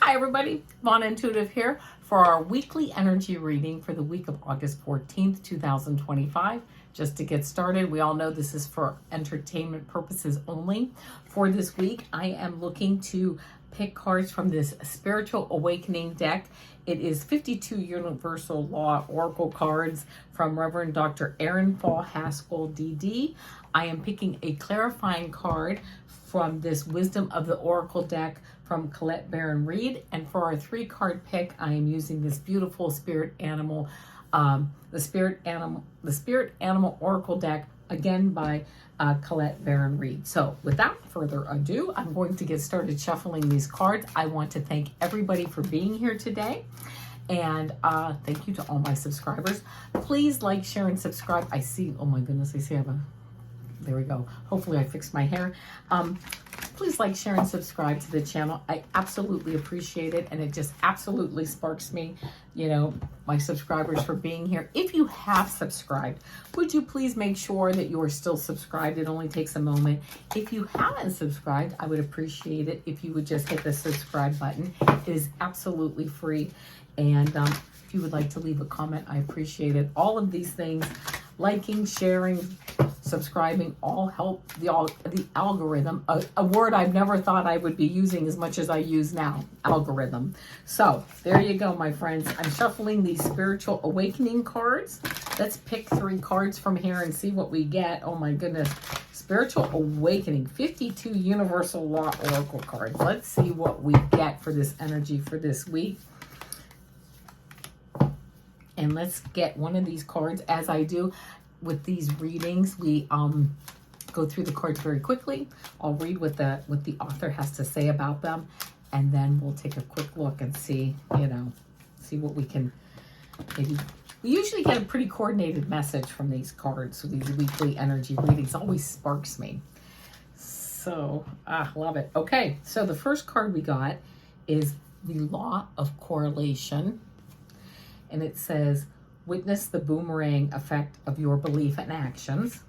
Hi everybody, Avana Intuitive here for our weekly energy reading for the week of August 14th, 2025. Just to get started, we all know this is for entertainment purposes only. For this week, I am looking to pick cards from this Spiritual Awakening deck. It is 52 Universal Law Oracle cards from Reverend Dr. Erin Haskel, DD. I am picking a clarifying card from this Wisdom of the Oracle deck from Colette, Baron-Reid. And for our 3-card pick, I am using this beautiful Spirit Animal, the Spirit Animal Oracle deck, again by Colette, Baron-Reid. So without further ado, I'm going to get started shuffling these cards. I want to thank everybody for being here today. And thank you to all my subscribers. Please like, share, and subscribe. I see, oh my goodness, I see I have a, there we go. Hopefully I fixed my hair. Please like, share, and subscribe to the channel. I absolutely appreciate it. And it just absolutely sparks me, you know, my subscribers for being here. If you have subscribed, would you please make sure that you are still subscribed? It only takes a moment. If you haven't subscribed, I would appreciate it if you would just hit the subscribe button. It is absolutely free. And if you would like to leave a comment, I appreciate it. All of these things, liking, sharing, subscribing, all help the algorithm, a word I've never thought I would be using as much as I use now, algorithm. So there you go, my friends. I'm shuffling these Spiritual Awakening cards. Let's pick 3 cards from here and see what we get. Oh my goodness. Spiritual Awakening, 52 Universal Law Oracle cards. Let's see what we get for this energy for this week. And let's get one of these cards. As I do with these readings, we go through the cards very quickly. I'll read what the author has to say about them, and then we'll take a quick look and see, you know, see what we can maybe. We usually get a pretty coordinated message from these cards, so these weekly energy readings always sparks me. So, love it. Okay, so the first card we got is the Law of Correlation. And it says, witness the boomerang effect of your belief and actions.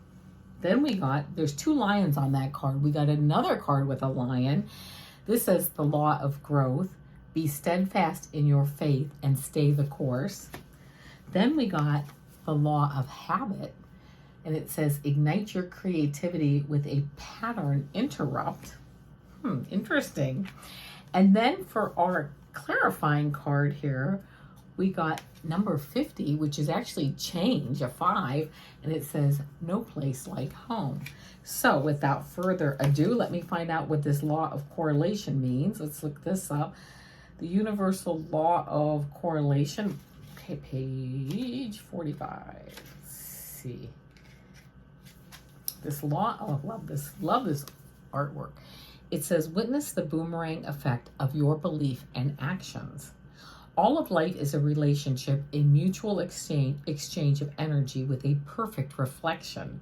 Then we got, there's 2 lions on that card. We got another card with a lion. This says the law of growth. Be steadfast in your faith and stay the course. Then we got the law of habit. And it says, ignite your creativity with a pattern interrupt. Interesting. And then for our clarifying card here, we got number 50, which is actually change, a 5, and it says, no place like home. So without further ado, let me find out what this law of correlation means. Let's look this up. The Universal Law of Correlation, okay, page 45. Let's see. This law, oh, love this artwork. It says, witness the boomerang effect of your belief and actions. All of life is a relationship, a mutual exchange of energy with a perfect reflection.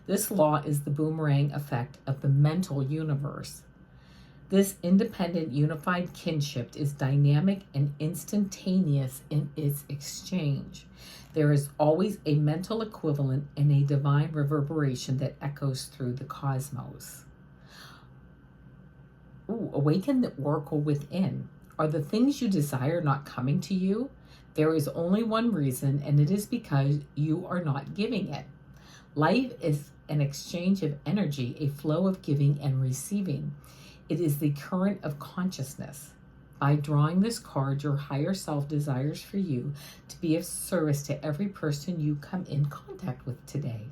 This law is the boomerang effect of the mental universe. This independent, unified kinship is dynamic and instantaneous in its exchange. There is always a mental equivalent and a divine reverberation that echoes through the cosmos. Awaken the oracle within. Are the things you desire not coming to you? There is only one reason, and it is because you are not giving it. Life is an exchange of energy, a flow of giving and receiving. It is the current of consciousness. By drawing this card, your higher self desires for you to be of service to every person you come in contact with today.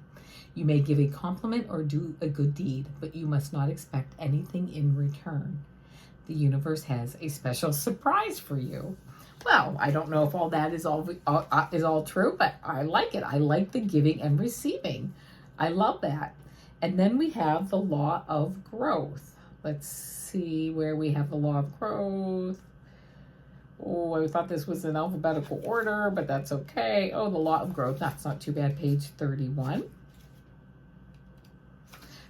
You may give a compliment or do a good deed, but you must not expect anything in return. The universe has a special surprise for you. Well, I don't know if all that is all true, but I like it. I like the giving and receiving. I love that. And then we have the law of growth. Let's see where we have the law of growth. Oh, I thought this was in alphabetical order, but that's okay. Oh, the law of growth. That's not too bad. Page 31.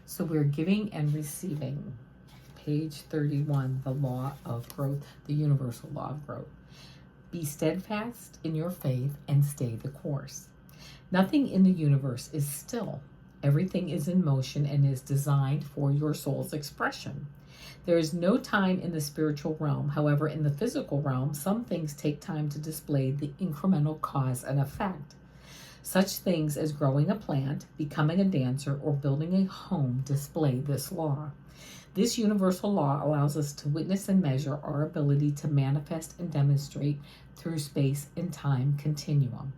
So we're giving and receiving. Page 31, the law of growth, the universal law of growth. Be steadfast in your faith and stay the course. Nothing in the universe is still. Everything is in motion and is designed for your soul's expression. There is no time in the spiritual realm. However, in the physical realm, some things take time to display the incremental cause and effect. Such things as growing a plant, becoming a dancer, or building a home display this law. This universal law allows us to witness and measure our ability to manifest and demonstrate through space and time continuum.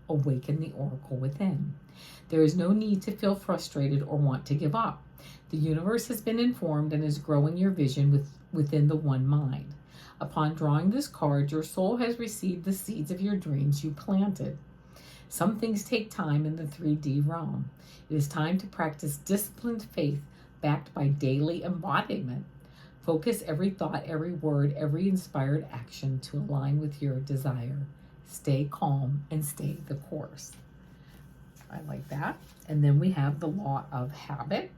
Awaken the oracle within. There is no need to feel frustrated or want to give up. The universe has been informed and is growing your vision within the one mind. Upon drawing this card, your soul has received the seeds of your dreams you planted. Some things take time in the 3D realm. It is time to practice disciplined faith backed by daily embodiment. Focus every thought, every word, every inspired action to align with your desire. Stay calm and stay the course. I like that. And then we have the law of habit.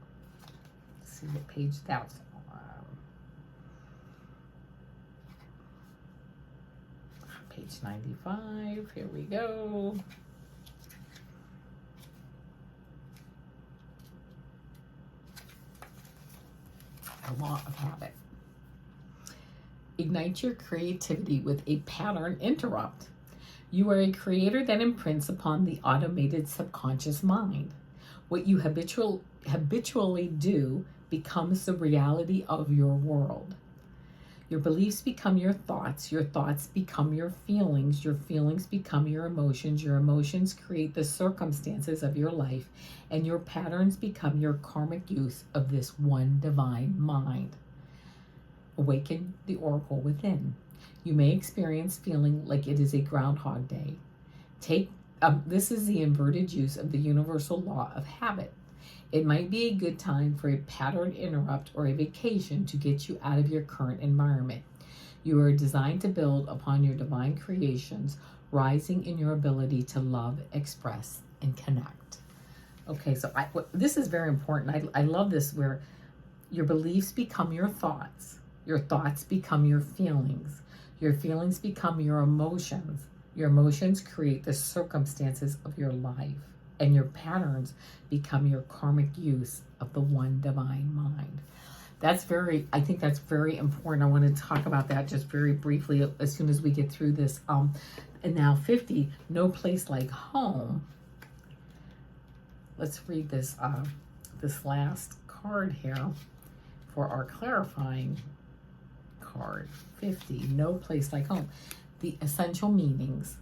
Let's see what page that's on. Page 95. Here we go. The law of habit. Ignite your creativity with a pattern interrupt. You are a creator that imprints upon the automated subconscious mind. What you habitually do becomes the reality of your world. Your beliefs become your thoughts become your feelings become your emotions create the circumstances of your life, and your patterns become your karmic use of this one divine mind. Awaken the oracle within. You may experience feeling like it is a Groundhog Day. This is the inverted use of the universal law of habit. It might be a good time for a pattern interrupt or a vacation to get you out of your current environment. You are designed to build upon your divine creations, rising in your ability to love, express, and connect. Okay, so this is very important. I love this, where your beliefs become your thoughts become your feelings become your emotions create the circumstances of your life, and your patterns become your karmic use of the one divine mind. I think that's very important. I want to talk about that just very briefly as soon as we get through this. And now 50, no place like home. Let's read this last card here for our clarifying card. 50, no place like home. The essential meanings: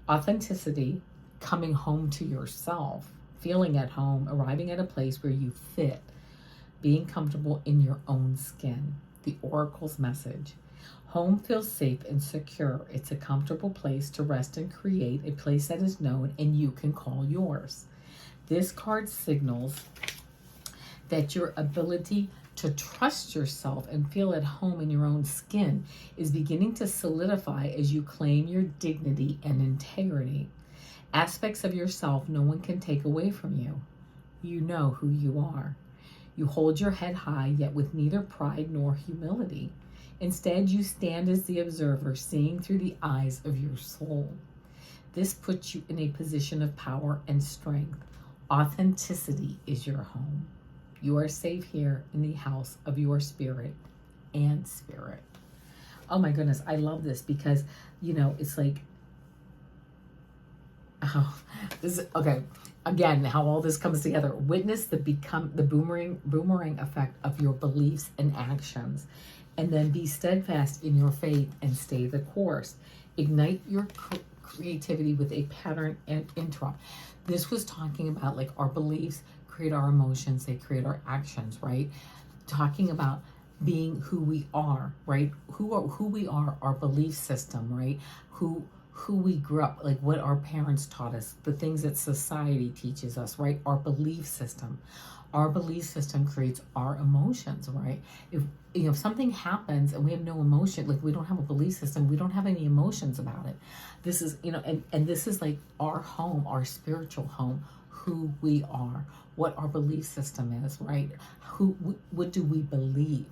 authenticity, coming home to yourself, feeling at home, arriving at a place where you fit, being comfortable in your own skin. The oracle's message: home feels safe and secure. It's a comfortable place to rest and create, a place that is known and you can call yours. This card signals that your ability to trust yourself and feel at home in your own skin is beginning to solidify as you claim your dignity and integrity. Aspects of yourself no one can take away from you. You know who you are. You hold your head high, yet with neither pride nor humility. Instead, you stand as the observer, seeing through the eyes of your soul. This puts you in a position of power and strength. Authenticity is your home. You are safe here in the house of your spirit and spirit. Oh my goodness, I love this because, it's like, okay, again, how all this comes together. Witness the boomerang effect of your beliefs and actions, and then be steadfast in your faith and stay the course. Ignite your creativity with a pattern and interrupt. This was talking about like our beliefs create our emotions, they create our actions, right? Talking about being who we are, right? Who we are, our belief system, right? Who we grew up, like what our parents taught us, the things that society teaches us, right? Our belief system. Our belief system creates our emotions, right? If something happens and we have no emotion, like we don't have a belief system, we don't have any emotions about it. This is, and this is like our home, our spiritual home, who we are, what our belief system is, right? What do we believe?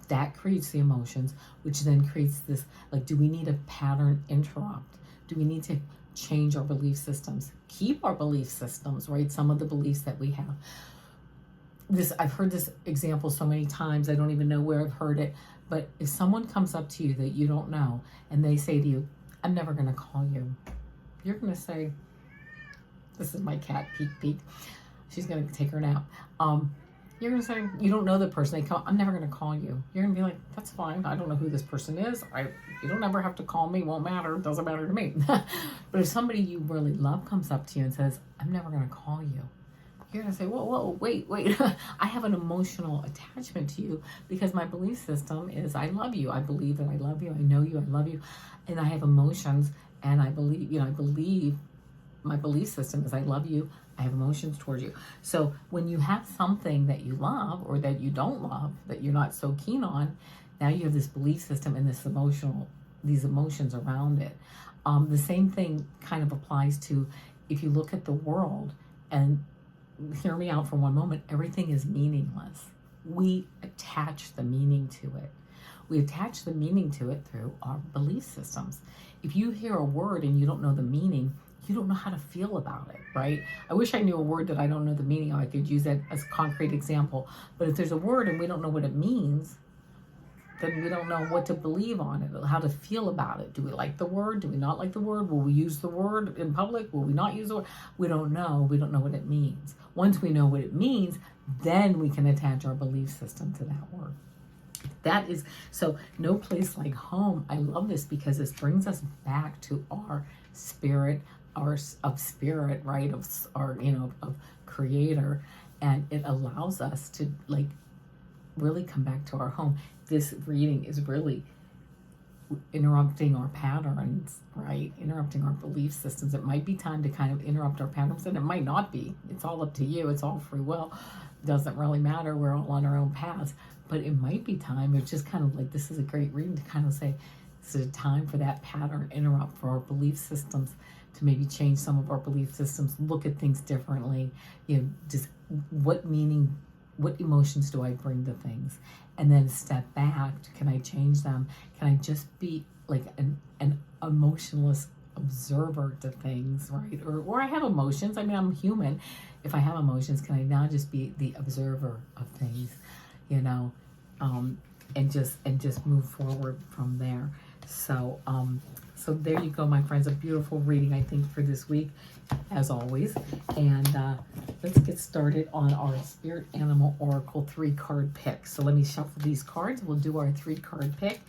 That creates the emotions, which then creates this, like, do we need a pattern interrupt? Do we need to change our belief systems? Keep our belief systems, right? Some of the beliefs that we have. I've heard this example so many times, I don't even know where I've heard it, but if someone comes up to you that you don't know and they say to you, I'm never going to call you, you're going to say, this is my cat, Peek Peek. She's going to take her nap. You're going to say, you don't know the person. They come, I'm never going to call you. You're going to be like, that's fine. I don't know who this person is. You don't ever have to call me. Won't matter. It doesn't matter to me. But if somebody you really love comes up to you and says, I'm never going to call you, you're going to say, whoa, wait. I have an emotional attachment to you because my belief system is I love you. I believe that I love you. I know you. I love you. And I have emotions, and I believe, my belief system is I love you. I have emotions towards you. So when you have something that you love or that you don't love, that you're not so keen on, now you have this belief system and these emotions around it. The same thing kind of applies to if you look at the world, and hear me out for one moment, everything is meaningless. We attach the meaning to it. We attach the meaning to it through our belief systems. If you hear a word and you don't know the meaning, you don't know how to feel about it, right? I wish I knew a word that I don't know the meaning of. I could use that as a concrete example. But if there's a word and we don't know what it means, then we don't know what to believe on it, how to feel about it. Do we like the word? Do we not like the word? Will we use the word in public? Will we not use the word? We don't know. We don't know what it means. Once we know what it means, then we can attach our belief system to that word. That is, so no place like home. I love this because this brings us back to our spirit, of spirit, right? Of our, of creator. And it allows us to really come back to our home. This reading is really interrupting our patterns, right? Interrupting our belief systems. It might be time to kind of interrupt our patterns, and it might not be. It's all up to you. It's all free will. Doesn't really matter. We're all on our own paths. But it might be time. It's just kind of this is a great reading to kind of say, this is a time for that pattern interrupt for our belief systems, to maybe change some of our belief systems, look at things differently, just what meaning, what emotions do I bring to things? And then step back. Can I change them? Can I just be like an emotionless observer to things, right? Or I have emotions. I mean, I'm human. If I have emotions, can I now just be the observer of things, and just move forward from there. So there you go, my friends. A beautiful reading, I think, for this week, as always. And let's get started on our Spirit Animal Oracle 3-card pick. So let me shuffle these cards. We'll do our 3-card pick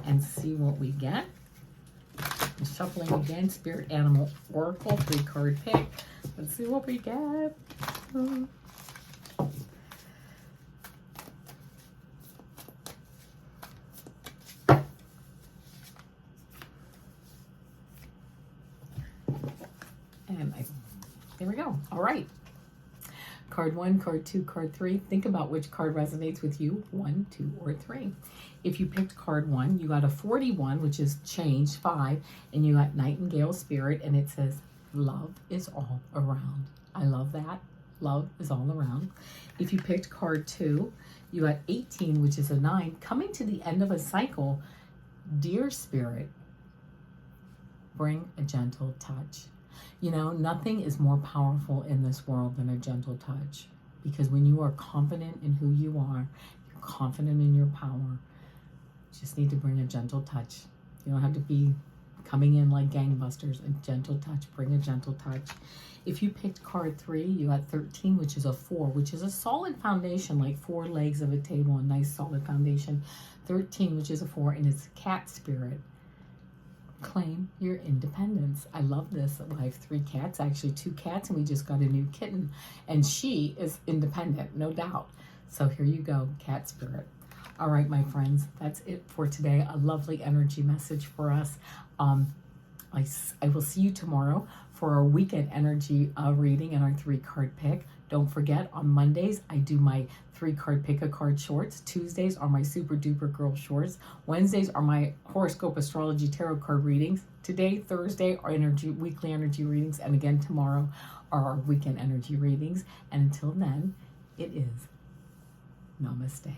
and see what we get. I'm shuffling again. Spirit Animal Oracle 3-card pick. Let's see what we get. There we go. All right. Card 1, card 2, card 3. Think about which card resonates with you, 1, 2, or 3. If you picked card 1, you got a 41, which is change, 5, and you got Nightingale Spirit, and it says, love is all around. I love that. Love is all around. If you picked card 2, you got 18, which is a 9. Coming to the end of a cycle, dear Spirit, bring a gentle touch. Nothing is more powerful in this world than a gentle touch, because when you are confident in who you are, you're confident in your power, you just need to bring a gentle touch. You don't have to be coming in like gangbusters. A gentle touch, bring a gentle touch. If you picked card 3, you got 13, which is a 4, which is a solid foundation, like 4 legs of a table, a nice solid foundation. 13, which is a 4, and it's cat spirit. Claim your independence. I love this. I have 3 cats, actually 2 cats, and we just got a new kitten, and she is independent, no doubt. So here you go, cat spirit. All right, my friends, that's it for today. A lovely energy message for us. I will see you tomorrow for our weekend energy reading and our 3-card pick. Don't forget, on Mondays, I do my 3-card pick-a-card shorts. Tuesdays are my super duper girl shorts. Wednesdays are my horoscope astrology tarot card readings. Today, Thursday, are weekly energy readings. And again, tomorrow are our weekend energy readings. And until then, it is namaste.